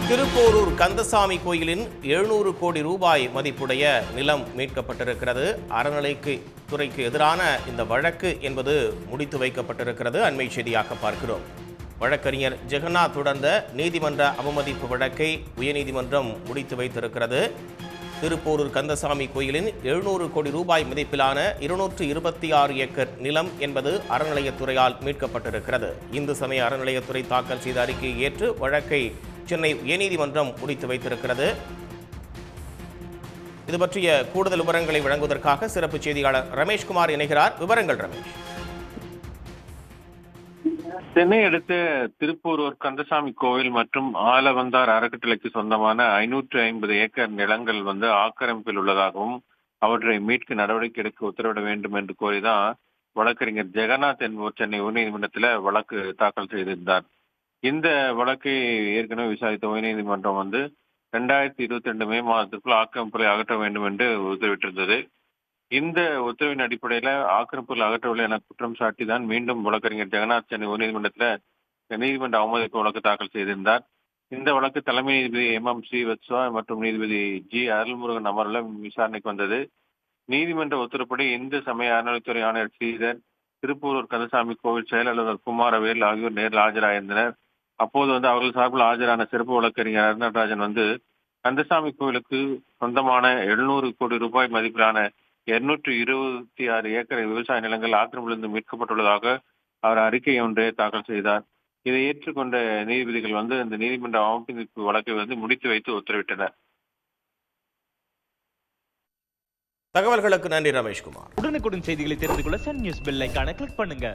திருப்போரூர் கந்தசாமி கோயிலின் 700 கோடி ரூபாய் மதிப்புடைய நிலம் மீட்கப்பட்டிருக்கிறது. அறநிலைக்கு துறைக்கு எதிரான இந்த வழக்கு என்பது முடித்து வைக்கப்பட்டிருக்கிறது. அண்மை செய்தியாக பார்க்கிறோம். வழக்கறிஞர் ஜெகநாத் தொடர்ந்த நீதிமன்ற அவமதிப்பு வழக்கை உயர்நீதிமன்றம் முடித்து வைத்திருக்கிறது. திருப்போரூர் கந்தசாமி கோயிலின் 700 கோடி ரூபாய் மதிப்பிலான 226 ஏக்கர் நிலம் என்பது அறநிலையத்துறையால் மீட்கப்பட்டிருக்கிறது. இந்து சமய அறநிலையத்துறை தாக்கல் செய்த அறிக்கையை ஏற்று வழக்கை சென்னை உயர்நீதிமன்றம் முடித்து வைத்திருக்கிறது. இது பற்றிய கூடுதல் விவரங்களை வழங்குவதற்காக சிறப்பு செய்தியாளர் ரமேஷ்குமார் இணைகிறார். விவரங்கள் ரமேஷ். சென்னை அடுத்த திருப்போரூர் கந்தசாமி கோவில் மற்றும் ஆலவந்தார் அறக்கட்டளைக்கு சொந்தமான 550 ஏக்கர் நிலங்கள் ஆக்கிரமிப்பில் உள்ளதாகவும் அவற்றை மீட்க நடவடிக்கை எடுக்க உத்தரவிட வேண்டும் என்று கோரிதான் வழக்கறிஞர் ஜெகநாத் என்பவர் சென்னை உயர்நீதிமன்றத்தில் வழக்கு தாக்கல் செய்திருந்தார். இந்த வழக்கை ஏற்கனவே விசாரித்த உயர்நீதிமன்றம் 2022 மே மாதத்திற்குள் ஆக்கிரமிப்புகளை அகற்ற வேண்டும் என்று உத்தரவிட்டிருந்தது. இந்த உத்தரவின் அடிப்படையில் ஆக்கிரமிப்புகள் அகற்றவில்லை என குற்றம் சாட்டிதான் மீண்டும் வழக்கறிஞர் ஜெகநாத் சென்னை உயர்நீதிமன்றத்தில் நீதிமன்ற அவமதிப்பு வழக்கு தாக்கல் செய்திருந்தார். இந்த வழக்கு தலைமை நீதிபதி MM ஸ்ரீவத்சவா மற்றும் நீதிபதி G அருள்முருகன் அமர்வில் விசாரணைக்கு வந்தது. நீதிமன்ற உத்தரப்படி இந்து சமய அறநிலைத்துறை ஆணையர் ஸ்ரீதர், திருப்பூரூர் கந்தசாமி கோவில் செயலாளர் குமாரவேல் ஆகியோர் நேரில் ஆஜராயிருந்தனர். அப்போது அவர்கள் சார்பில் ஆஜரான சிறப்பு வழக்கறிஞர் அருணராஜன் கந்தசாமி கோவிலுக்கு சொந்தமான 700 கோடி ரூபாய் மதிப்பிலான 226 ஏக்கர் விவசாய நிலங்கள் ஆக்கிரமிப்பிலிருந்து மீட்கப்பட்டுள்ளதாக அவர் அறிக்கை ஒன்றை தாக்கல் செய்தார். இதை ஏற்றுக்கொண்ட நீதிபதிகள் இந்த நீதிமன்ற அவமதிப்பு வழக்கை முடித்து வைத்து உத்தரவிட்டனர். தகவல்களுக்கு நன்றி ரமேஷ்குமார். உடனுக்குடன் செய்திகளை தெரிந்து கொள்ள சன் நியூஸ் பெல் ஐகானை கிளிக் பண்ணுங்க.